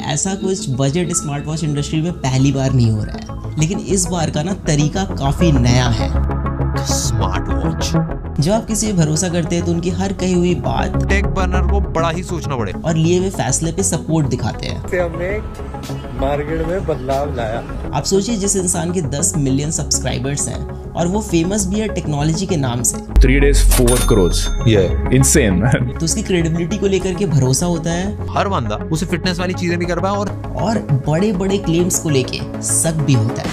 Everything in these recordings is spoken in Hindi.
ऐसा कुछ बजट स्मार्ट वॉच इंडस्ट्री में पहली बार नहीं हो रहा है, लेकिन इस बार का ना तरीका काफी नया है। Smart watch. जब आप किसी पे भरोसा करते हैं तो उनकी हर कही हुई बात टेक बर्नर को बड़ा ही सोचना पड़े और लिए हुए फैसले पे सपोर्ट दिखाते हैं। हमने मार्केट में बदलाव लाया। आप सोचिए, जिस इंसान के 10 मिलियन सब्सक्राइबर्स हैं और वो फेमस भी है टेक्नोलॉजी के नाम से, 3 days 4 crores, insane man। तो उसकी क्रेडिबिलिटी को लेकर के भरोसा होता है। हर बंदा उसे फिटनेस वाली चीजें भी कर पाए और बड़े बड़े क्लेम्स को लेके शक भी होता है।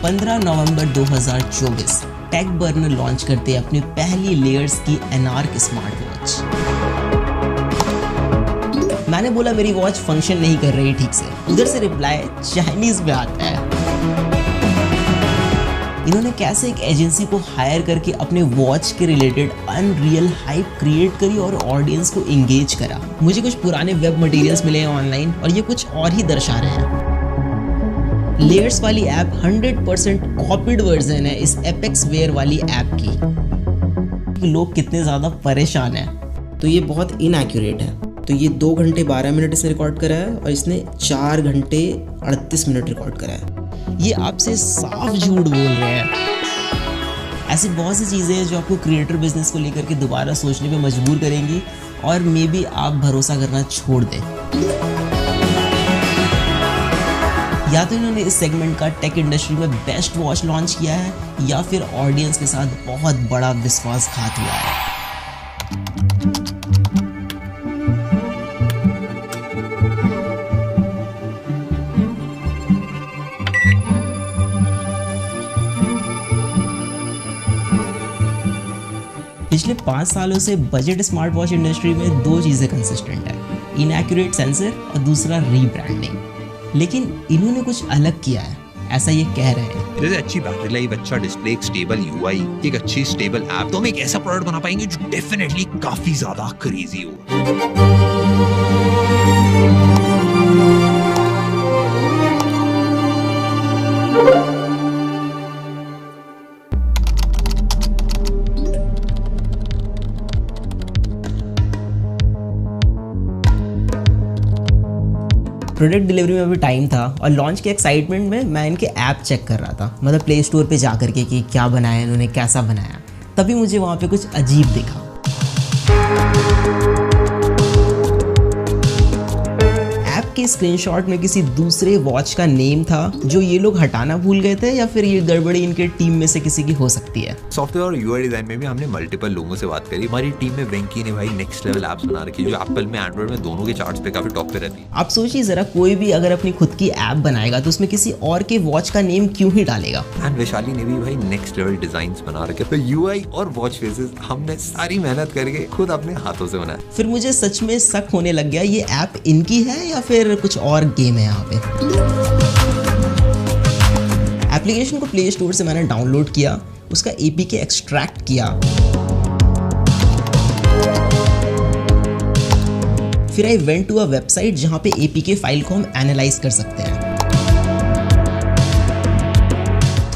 15 नवंबर 2024 टेक बर्नर लॉन्च करते हैं अपनी पहली लेयर्स की एनार्क स्मार्ट वॉच। मैंने बोला मेरी वॉच फंक्शन नहीं कर रही ठीक से, उधर से रिप्लाई चाइनीज में आता है। इन्होंने कैसे एक एजेंसी को हायर करके अपने वॉच के रिलेटेड अनरियल हाइप क्रिएट करी और ऑडियंस को एंगेज करा। मुझे कुछ पुराने वेब मटेरियल्स मिले हैं ऑनलाइन और ये कुछ और ही दर्शा रहे हैं। लेयर्स वाली ऐप 100% कॉपीड वर्जन है इस एपेक्स वेयर वाली ऐप की। लोग कितने ज़्यादा परेशान हैं। तो ये बहुत इनएक्यूरेट है। तो ये 2 घंटे 12 मिनट इसने रिकॉर्ड करा है और इसने 4 घंटे 38 मिनट रिकॉर्ड करा है। ये आपसे साफ झूठ बोल रहे हैं। ऐसी बहुत सी चीज़ें हैं जो आपको क्रिएटर बिजनेस को लेकर के दोबारा सोचने पे मजबूर करेंगी और मे बी आप भरोसा करना छोड़ दें। या तो इन्होंने इस सेगमेंट का टेक इंडस्ट्री में बेस्ट वॉच लॉन्च किया है या फिर ऑडियंस के साथ बहुत बड़ा विश्वासघात हुआ है। पिछले 5 सालों से बजट स्मार्ट वॉच इंडस्ट्री में 2 चीज़ें कंसिस्टेंट है, इनएक्यूरेट सेंसर और दूसरा रीब्रांडिंग। लेकिन इन्होंने कुछ अलग किया है, ऐसा ये कह रहे हैं। जैसे अच्छी बैटरी लाइफ, अच्छा डिस्प्ले, एक स्टेबल यूआई, एक अच्छी स्टेबल ऐप, तो हम एक ऐसा प्रोडक्ट बना पाएंगे जो डेफिनेटली काफी ज्यादा क्रेजी हो। प्रोडक्ट डिलीवरी में भी टाइम था और लॉन्च के एक्साइटमेंट में मैं इनके ऐप चेक कर रहा था, मतलब प्ले स्टोर पे जा करके कि क्या बनाया इन्होंने, कैसा बनाया। तभी मुझे वहाँ पे कुछ अजीब दिखा। ऐप के स्क्रीनशॉट में किसी दूसरे वॉच का नेम था जो ये लोग हटाना भूल गए थे या फिर ये गड़बड़ी इनके टीम में से किसी की हो सकती है। सॉफ्टवेयर और यूआई डिजाइन में भी हमने मल्टीपल लोगों से बात करी। हमारी टीम में वेंकी ने भाई नेक्स्ट लेवल एप्स बना रखी है जो एप्पल में, एंड्रॉइड में, दोनों के चार्ट्स पे काफी टॉप पे रहती है। आप सोचिए जरा, कोई भी अगर अपनी खुद की ऐप बनाएगा तो उसमें किसी और के वॉच का नेम क्यों ही डालेगा। एंड वैशाली ने भी भाई नेक्स्ट लेवल डिजाइन्स बना रखे। तो यूआई और वॉच फेसेस हमने सारी मेहनत करके खुद अपने हाथों से बनाया। फिर मुझे सच में शक होने लग गया, ये ऐप इनकी है या फिर कुछ और गेम है यहाँ पे। एप्लीकेशन को प्ले स्टोर से मैंने डाउनलोड किया, उसका एपीके एक्सट्रैक्ट किया, फिर I went to a website जहां पे एपीके फाइल को हम एनालाइज कर सकते हैं।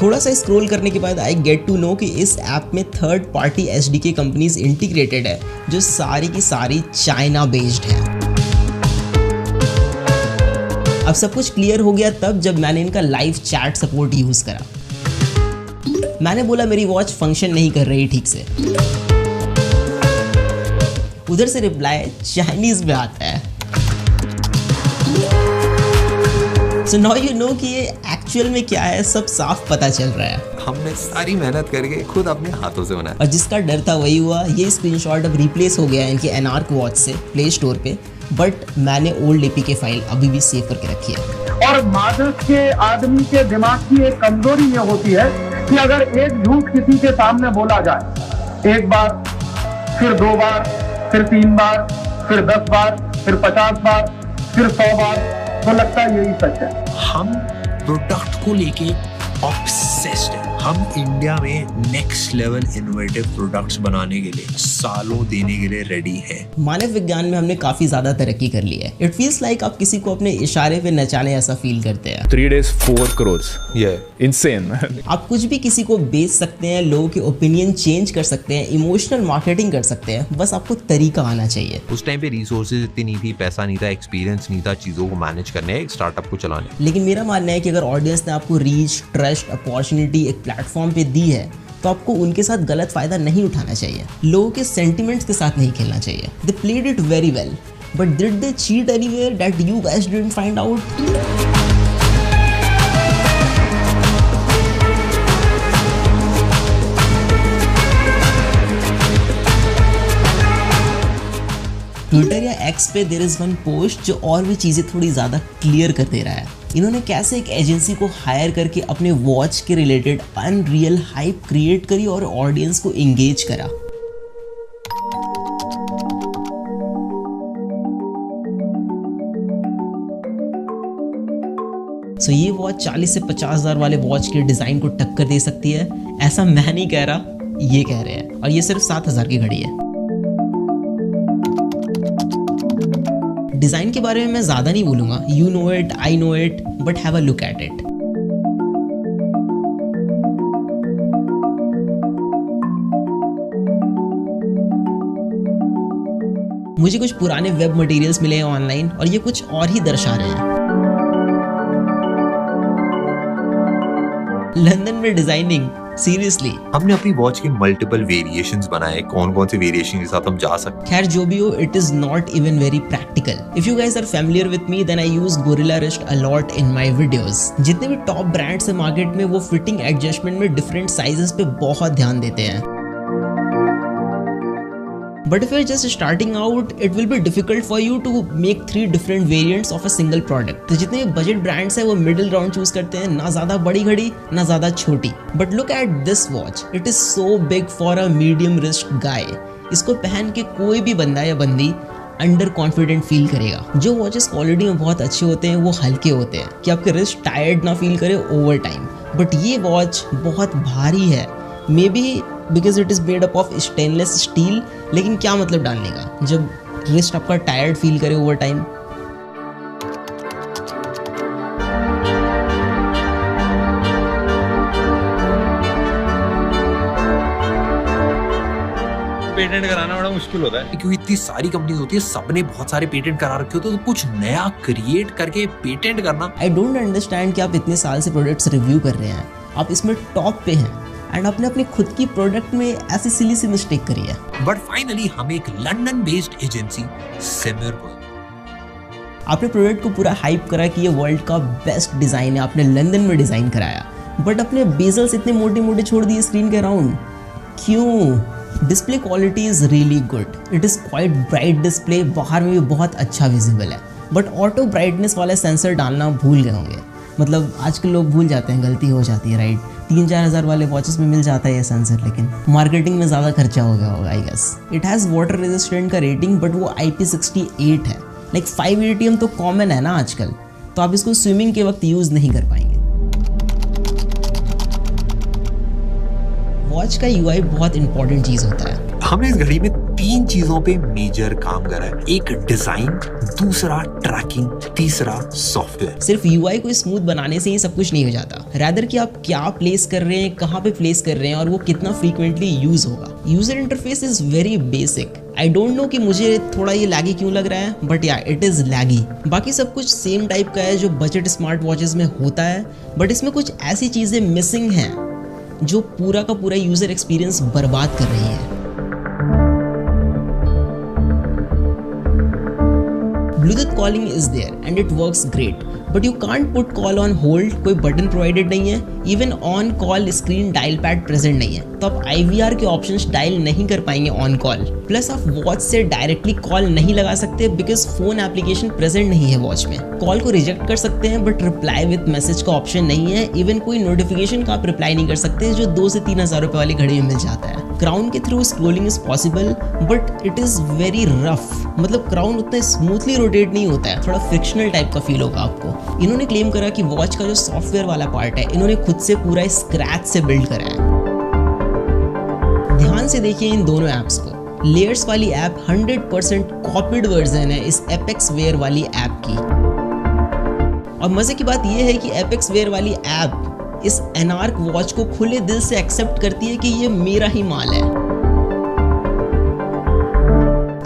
थोड़ा सा स्क्रॉल करने के बाद आई गेट टू नो कि इस ऐप में third party SDK companies integrated है जो सारी की सारी चाइना बेस्ड है। अब सब कुछ क्लियर हो गया तब जब मैंने इनका लाइव चैट सपोर्ट यूज करा। मैंने बोला मेरी वॉच फंक्शन नहीं कर रही ठीक से, उधर से रिप्लाई चाइनीज में आता है। So now you know कि ये एक्चुअल में क्या है, सब साफ पता चल रहा है। हमने सारी मेहनत करके खुद अपने हाथों से बनाया और जिसका डर था वही हुआ। ये स्क्रीनशॉट अब रिप्लेस हो गया है इनकी एनार्क वॉच से प्ले स्टोर पे, बट मैंने ओल्ड एपीके फाइल अभी भी सेव करके रखी है। और मादक के आदमी के दिमाग की एक कमजोरी ये होती है कि अगर एक झूठ किसी के सामने बोला जाए, एक बार, फिर 2 बार, फिर 3 बार, फिर 10 बार, फिर 50 बार, फिर 100 बार, तो लगता है यही सच है। हम प्रोडक्ट को लेके ऑब्सेस्ड हैं। हम इंडिया में नेक्स्ट लेवल इनोवेटिव प्रोडक्ट्स बनाने के लिए सालों देने के लिए रेडी हैं। मानव विज्ञान में हमने काफी ज्यादा तरक्की कर ली है। इट फील्स लाइक आप किसी को अपने इशारे पे नचाने ऐसा फील करते हैं। 3 days 4 crores. Yeah, insane. आप कुछ भी किसी को बेच सकते हैं, लोगों के ओपिनियन चेंज कर सकते हैं, इमोशनल मार्केटिंग कर सकते हैं, बस आपको तरीका आना चाहिए। उस टाइम पे रिसोर्सेज इतनी नहीं थी, पैसा नहीं था, एक्सपीरियंस नहीं था चीजों को मैनेज करने, एक स्टार्टअप को चलाने। लेकिन मेरा मानना है कि अगर ऑडियंस ने आपको रीच, ट्रस्ट, अपॉर्चुनिटी एक प्लेटफॉर्म पे दी है तो आपको उनके साथ गलत फायदा नहीं उठाना चाहिए, लोगों के सेंटिमेंट्स के साथ नहीं खेलना चाहिए। They played it very well, but did they cheat anywhere that you guys didn't find out? Twitter या एक्स पे देयर इज वन पोस्ट जो और भी चीजें थोड़ी ज्यादा क्लियर कर दे रहा है। इन्होंने कैसे एक एजेंसी को हायर करके अपने वॉच के रिलेटेड अनरियल हाइप क्रिएट करी और ऑडियंस को एंगेज करा। सो ये वॉच 40 से 50,000 वाले वॉच के डिजाइन को टक्कर दे सकती है, ऐसा मैं नहीं कह रहा, ये कह रहे हैं। और ये सिर्फ 7,000 की घड़ी है। डिजाइन के बारे में मैं ज्यादा नहीं बोलूंगा, you know it, I know it, but have a look at it. मुझे कुछ पुराने वेब मटेरियल्स मिले हैं ऑनलाइन और ये कुछ और ही दर्शा रहे हैं। लंदन में डिजाइनिंग, सीरियसली। हमने अपनी वॉच के मल्टीपल वेरिएशंस बनाए, कौन कौन से वेरिएशन के साथ हम जा सकते हैं। खैर जो भी हो, it is not even very practical. If you guys are familiar with me then I use gorilla wrist a lot in my videos. जितने भी टॉप ब्रांड्स है मार्केट में वो फिटिंग एडजस्टमेंट में डिफरेंट साइजेस पे बहुत ध्यान देते हैं। But if you're just starting out, it will be difficult for you to make 3 different variants of a single product. तो जितने बजट ब्रांड्स हैं वो मिडिल राउंड चूज करते हैं, ना ज्यादा बड़ी घड़ी ना ज्यादा छोटी। But look at this watch, it is so big for a medium wrist guy. इसको पहन के कोई भी बंदा या बंदी अंडर कॉन्फिडेंट फील करेगा। जो वॉचेस क्वालिटी में बहुत अच्छे होते हैं वो हल्के होते हैं कि आपके रिस्ट टायर्ड ना फील करे ओवर टाइम। बट ये वॉच बहुत भारी है, may be because it is made up of stainless steel. लेकिन क्या मतलब डालने का जब रिस्ट आपका टायर्ड फील करे ओवर टाइम। पेटेंट कराना बड़ा मुश्किल होता है क्योंकि इतनी सारी कंपनीज होती है, सबने बहुत सारे पेटेंट करा रखे होते हैं, तो कुछ नया क्रिएट करके पेटेंट करना। आई डोंट अंडरस्टैंड कि आप इतने साल से प्रोडक्ट्स रिव्यू कर रहे हैं, आप इसमें टॉप पे हैं एंड आपने अपनी खुद की प्रोडक्ट में ऐसी सिली सी मिस्टेक करी है। बट फाइनली हम एक लंदन बेस्ड एजेंसी सिमिर को आपने प्रोडक्ट को पूरा हाइप करा कि ये वर्ल्ड का बेस्ट डिजाइन है, आपने लंदन में डिजाइन कराया, बट अपने बेजल्स इतने मोटे मोटे छोड़ दिए स्क्रीन के अराउंड, क्यों? Display quality is really good, it is quite bright display, बाहर में भी बहुत अच्छा विजिबल है, बट ऑटो ब्राइटनेस वाला सेंसर डालना भूल गए होंगे। मतलब आजकल लोग भूल जाते हैं, गलती हो जाती है, राइट? 3-4 हज़ार वाले वॉचेस में मिल जाता है ये सेंसर, लेकिन मार्केटिंग में ज़्यादा खर्चा हो गया होगा I guess. It has water resistant का रेटिंग, बट वो IP68 है। लाइक 5 ATM तो कॉमन है ना आजकल, तो आप इसको स्विमिंग के वक्त यूज़ नहीं कर पाएंगे। वॉच का UI बहुत इंपॉर्टेंट चीज़ होता है। हमने इस घड़ी में 3 चीजों पे मेजर काम करा है, एक डिजाइन, दूसरा ट्रैकिंग, तीसरा सॉफ्टवेयर। सिर्फ UI को स्मूथ बनाने से ही सब कुछ नहीं हो जाता, रैदर कि आप क्या प्लेस कर रहे हैं, कहाँ पे प्लेस कर रहे हैं और वो कितना फ्रीक्वेंटली यूज होगा। User interface is very basic. I don't know कि मुझे थोड़ा ये लैगी क्यों लग रहा है, बट या इट इज लैगी। बाकी सब कुछ सेम टाइप का है जो बजट स्मार्ट वॉचेस में होता है, बट इसमें कुछ ऐसी चीजें मिसिंग हैं जो पूरा का पूरा यूजर एक्सपीरियंस बर्बाद कर रही है। Bluetooth calling is there and it works great, but you can't put call on hold, कोई बटन प्रोवाइडेड नहीं है, even on call screen dial pad present नहीं है, तो आप IVR के ऑप्शंस डायल नहीं कर पाएंगे ऑन कॉल। प्लस आप वॉच से डायरेक्टली कॉल नहीं लगा सकते बिकॉज फोन एप्लीकेशन प्रेजेंट नहीं है वॉच में। कॉल को रिजेक्ट कर सकते हैं बट रिप्लाई विद मैसेज का ऑप्शन नहीं है। इवन कोई नोटिफिकेशन का आप रिप्लाई नहीं कर सकते जो 2 से 3 हज़ार रुपए वाली घड़ी में मिल जाता है। क्राउन के through scrolling is possible but it is very rough, मतलब क्राउन उतना स्मूथली रोटेट नहीं होता है, थोड़ा फ्रिक्शनल टाइप का फील होगा आपको। इन्होंने क्लेम करा कि वॉच का जो सॉफ्टवेयर वाला पार्ट है इन्होंने खुद से पूरा स्क्रैच से बिल्ड करा है। ध्यान से देखिए इन दोनों ऐप्स को। लेयर्स वाली ऐप 100% कॉपीड वर्जन है इस एपेक्स वेयर वाली ऐप की। और मजे की बात यह है कि एपेक्स वेयर वाली ऐप इस एनार्क वॉच को खुले दिल से एक्सेप्ट करती है कि ये मेरा ही माल है।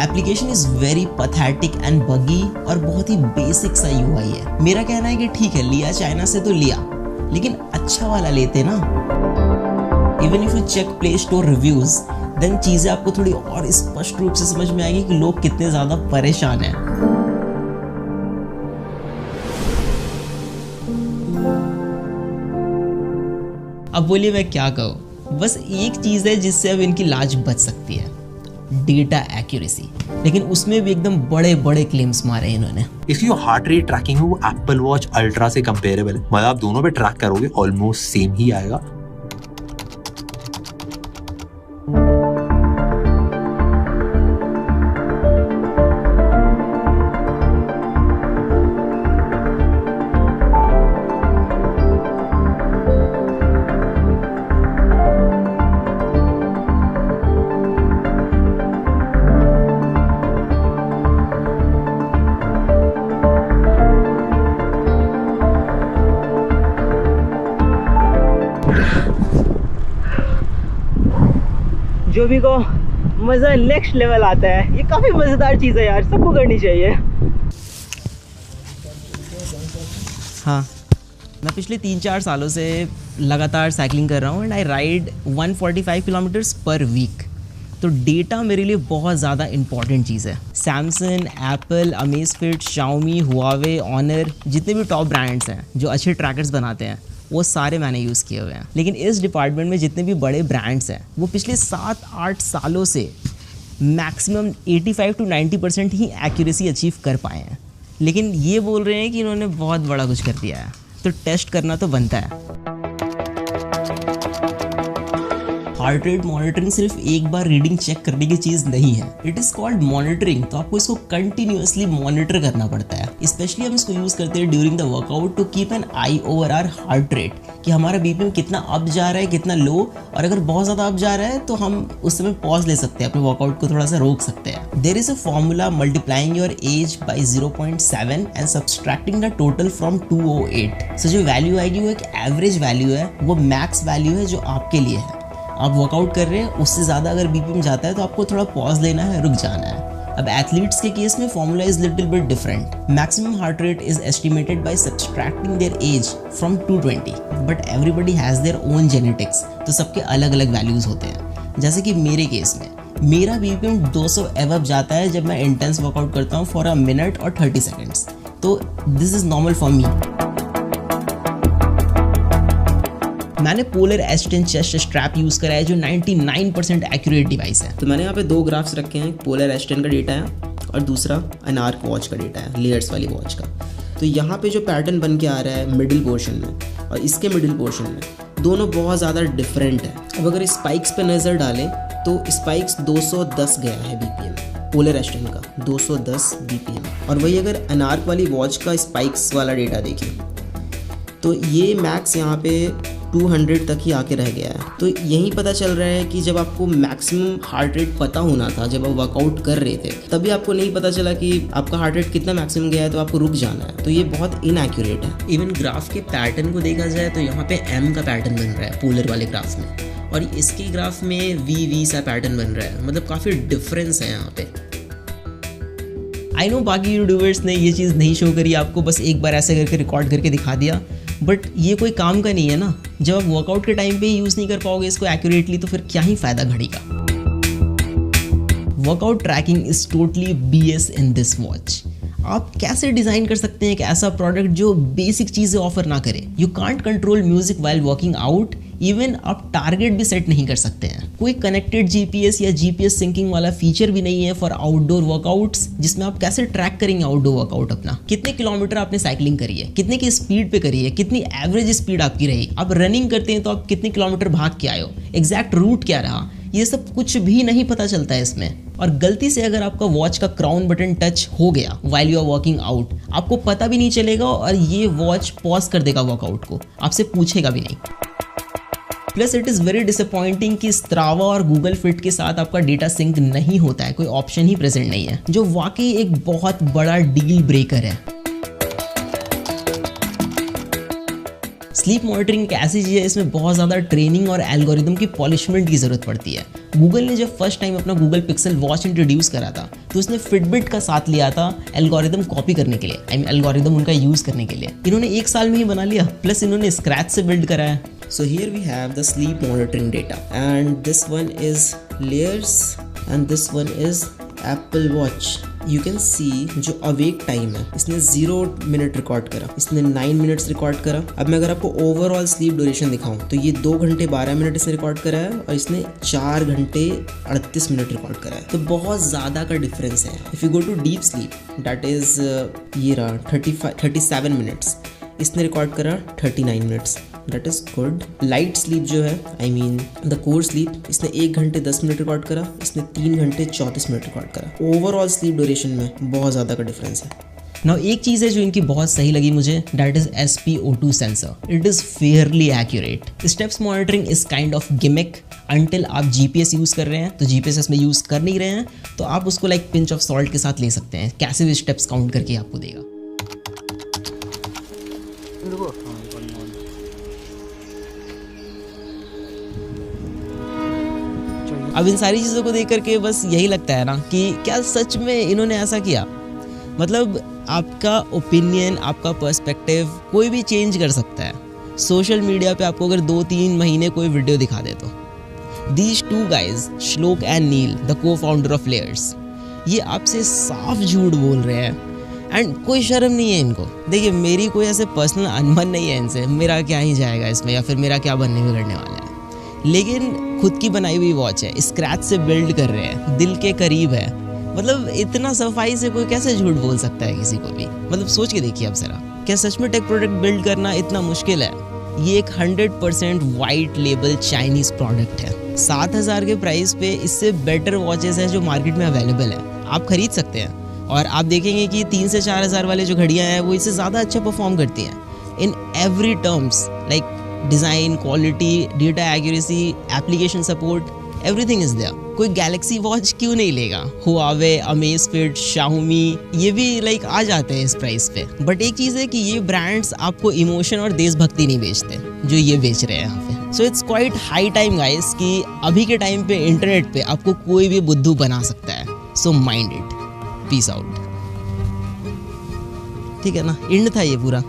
Application is very pathetic and बगी और बहुत ही बेसिक सा यूआई है। मेरा कहना है कि ठीक है, लिया चाइना से तो लिया, लेकिन अच्छा वाला लेते ना। Even if you check play store reviews, then चीजें आपको थोड़ी और स्पष्ट रूप से समझ में आएगी कि लोग कितने ज्यादा परेशान हैं। अब बोलिए मैं क्या कहूँ, बस एक चीज है जिससे अब इनकी लाज बच सकती है, डेटा एक्यूरेसी। लेकिन उसमें भी एकदम बड़े बड़े क्लेम्स मारे इन्होंने। इसकी जो हार्ट रेट ट्रैकिंग है वो एप्पल वॉच अल्ट्रा से कंपेरेबल है। मतलब आप दोनों पे ट्रैक करोगे ऑलमोस्ट सेम ही आएगा। जो भी को मज़ा नेक्स्ट लेवल आता है। ये काफ़ी मज़ेदार चीज़ है यार, सबको करनी चाहिए। हाँ, मैं पिछले 3-4 सालों से लगातार साइकिलिंग कर रहा हूँ and I ride 145 kilometres per week. तो डेटा मेरे लिए बहुत ज़्यादा इंपॉर्टेंट चीज़ है। Samsung, Apple, Amazfit, Xiaomi, Huawei, Honor, जितने भी टॉप ब्रांड्स हैं जो अच्छे ट्रैकर्स बनाते हैं वो सारे मैंने यूज़ किए हुए हैं। लेकिन इस डिपार्टमेंट में जितने भी बड़े ब्रांड्स हैं वो पिछले 7-8 सालों से maximum 85 to 90% he accuracy achieve कर पाए हैं। लेकिन ये बोल रहे हैं कि इन्होंने बहुत बड़ा कुछ कर दिया है, तो टेस्ट करना तो बनता है। हार्ट रेट मॉनिटरिंग सिर्फ एक बार रीडिंग चेक करने की चीज़ नहीं है, इट इज़ कॉल्ड मॉनिटरिंग। तो आपको इसको कंटिन्यूअसली मॉनिटर करना पड़ता है। स्पेशली हम इसको यूज़ करते हैं during the workout to keep an eye over our heart rate, कि हमारा बीपीएम कितना अप जा रहा है, कितना लो, और अगर बहुत ज़्यादा अप जा रहा है तो हम उस समय पॉज ले सकते हैं, अपने वर्कआउट को थोड़ा सा रोक सकते हैं। There is a formula multiplying your age by 0.7 and subtracting the total from 208। So जो वैल्यू आएगी वो एक एवरेज वैल्यू है, वो मैक्स वैल्यू है जो आपके लिए है। आप वर्कआउट कर रहे हैं, उससे ज़्यादा अगर बीपीएम जाता है तो आपको थोड़ा पॉज लेना है, रुक जाना है। अब एथलीट्स के केस में formula is little bit different. Maximum heart rate is estimated by subtracting their age from 220, but everybody has their own genetics, तो सबके अलग अलग वैल्यूज़ होते हैं। जैसे कि मेरे केस में मेरा बीपीएम 200 एवब जाता है जब मैं इंटेंस वर्कआउट करता हूँ फॉर अ मिनट और 30 सेकेंड्स, तो this is normal for me. मैंने पोलर एस10 चेस्ट स्ट्रैप यूज़ करा है जो 99% एक्यूरेट डिवाइस है। तो मैंने यहाँ पे 2 ग्राफ्स रखे हैं, पोलर एस10 का डेटा है और दूसरा एनार्क वॉच का डेटा है, लेयर्स वाली वॉच का। तो यहाँ पे जो पैटर्न बन के आ रहा है मिडिल पोर्शन में और इसके मिडिल पोर्शन में, दोनों बहुत ज़्यादा डिफरेंट है। अब अगर स्पाइक्स पे नज़र डालें तो स्पाइक्स 210 गया है बीपीएम पोलर एस10 का, 210 बीपीएम। और वही अगर एनार्क वाली वॉच का स्पाइक्स वाला डेटा देखें तो ये मैक्स यहाँ पे 200 तक ही आके रह गया है। तो यही पता चल रहा है कि जब आपको मैक्सिमम हार्ट रेट पता होना था, जब आप वर्कआउट कर रहे थे, तभी आपको नहीं पता चला कि आपका हार्ट रेट कितना मैक्सिमम गया है, तो आपको रुक जाना है। तो ये बहुत इनएक्यूरेट है। इवन ग्राफ के पैटर्न को देखा जाए तो यहाँ पे एम का पैटर्न बन रहा है पोलर वाले ग्राफ में, और इसके ग्राफ में वी सा पैटर्न बन रहा है। मतलब काफ़ी डिफरेंस है यहाँ पे। आई नो बाकी यूट्यूबर्स ने ये चीज़ नहीं शो करी आपको, बस एक बार ऐसे करके रिकॉर्ड करके दिखा दिया, बट ये कोई काम का नहीं है ना। जब आप वर्कआउट के टाइम पे यूज़ नहीं कर पाओगे इसको एक्यूरेटली, तो फिर क्या ही फ़ायदा घड़ी का। Workout tracking is totally BS in this watch. आप कैसे डिज़ाइन कर सकते हैं एक ऐसा प्रोडक्ट जो बेसिक चीज़ें ऑफर ना करे? You can't control music while working out, even आप टारगेट भी सेट नहीं कर सकते हैं। कोई कनेक्टेड GPS या GPS सिंकिंग वाला फीचर भी नहीं है फॉर आउटडोर वर्कआउट्स, जिसमें आप कैसे ट्रैक करेंगे आउटडोर वर्कआउट अपना। कितने किलोमीटर आपने साइकिलिंग करी है, कितने की स्पीड पे करी है, कितनी एवरेज स्पीड आपकी रही, आप रनिंग करते हैं तो आप कितने किलोमीटर भाग के आए हो, एग्जैक्ट रूट क्या रहा, ये सब कुछ भी नहीं पता चलता है इसमें। और गलती से अगर आपका वॉच का क्राउन बटन टच हो गया while you are working out, आपको पता भी नहीं चलेगा और ये वॉच पॉज कर देगा वर्कआउट को, आपसे पूछेगा भी नहीं। Plus it is very disappointing कि स्ट्रावा और गूगल फिट के साथ आपका डेटा सिंक नहीं होता है, कोई ऑप्शन ही प्रेजेंट नहीं है, जो वाकई एक बहुत बड़ा डील ब्रेकर है। स्लीप मॉनिटरिंग एक ऐसी चीज़ है, इसमें बहुत ज़्यादा ट्रेनिंग और एल्गोरिदम की पॉलिशमेंट की ज़रूरत पड़ती है। गूगल ने जब फर्स्ट टाइम अपना गूगल पिक्सल वॉच इंट्रोड्यूस करा था तो उसने फिटबिट का साथ लिया था एल्गोरिदम कॉपी करने के लिए, एल्गोरिदम उनका यूज़ करने के लिए। इन्होंने 1 साल में ही बना लिया, प्लस इन्होंने स्क्रैच से बिल्ड करा है। So here we have the sleep monitoring data, and this one is layers and this one is Apple Watch. You can see जो अवेक टाइम है इसने 0 मिनट रिकॉर्ड करा, इसने 9 मिनट्स रिकॉर्ड करा। अब मैं अगर आपको ओवरऑल स्लीप ड्यूरेशन दिखाऊं तो ये 2 घंटे 12 मिनट इसने रिकॉर्ड करा है और इसने 4 घंटे 38 मिनट रिकॉर्ड करा है, तो बहुत ज़्यादा का डिफरेंस है। If you go to deep sleep that is ये रहा 37 मिनट्स, इसने रिकॉर्ड करा 39 minutes, that is good. Light sleep जो है द कोर स्लीप, इसने 1 घंटे 10 मिनट रिकॉर्ड करा, इसने 3 घंटे 34 मिनट रिकॉर्ड करा। ओवरऑल स्लीप ड्यूरेशन में बहुत ज़्यादा का डिफरेंस है। नाउ एक चीज़ है जो इनकी बहुत सही लगी मुझे, that is SpO2 sensor. It is Fairlie accurate. Steps monitoring is kind of gimmick until आप GPS यूज़ कर रहे हैं, तो GPS इसमें यूज़ कर नहीं रहे हैं तो आप उसको लाइक पिंच ऑफ सॉल्ट के साथ ले सकते हैं, कैसे भी स्टेप्स काउंट करके आपको देगा। अब इन सारी चीज़ों को देख करके बस यही लगता है ना कि क्या सच में इन्होंने ऐसा किया। मतलब आपका ओपिनियन, आपका पर्सपेक्टिव कोई भी चेंज कर सकता है। सोशल मीडिया पे आपको अगर 2-3 महीने कोई वीडियो दिखा दे तो दीज 2 गाइज, श्लोक एंड नील, द को फाउंडर ऑफ लेयर्स, ये आपसे साफ झूठ बोल रहे हैं एंड कोई शर्म नहीं है इनको। देखिए मेरी कोई ऐसे पर्सनल अनबन नहीं है इनसे, मेरा क्या ही जाएगा इसमें या फिर मेरा क्या बनने बिगड़ने वाला है, लेकिन खुद की बनाई हुई वॉच है, स्क्रैच से बिल्ड कर रहे हैं, दिल के करीब है। मतलब इतना सफाई से कोई कैसे झूठ बोल सकता है किसी को भी। मतलब सोच के देखिए अब जरा, क्या सच में टेक प्रोडक्ट बिल्ड करना इतना मुश्किल है? ये एक 100% वाइट लेबल चाइनीज प्रोडक्ट है। 7,000 के प्राइस पे इससे बेटर वॉचेस हैं जो मार्केट में अवेलेबल है, आप खरीद सकते हैं। और आप देखेंगे कि 3 से 4,000 वाले जो घड़ियाँ हैं वो इससे ज़्यादा अच्छा परफॉर्म करती हैं in every terms, like design, quality, data accuracy, application support, everything is there. कोई गैलेक्सी वॉच क्यों नहीं लेगा? हुआवे, अमेज़फिट, शाओमी, ये भी लाइक आ जाते हैं इस प्राइस पे। बट एक चीज़ है कि ये ब्रांड्स आपको इमोशन और देशभक्ति नहीं बेचते जो ये बेच रहे हैं यहाँ पे। So it's quite high time guys कि अभी के टाइम पे इंटरनेट पे आपको कोई भी बुद्धू बना सकता है। So mind it. Peace out. ठीक है ना, एंड था ये पूरा।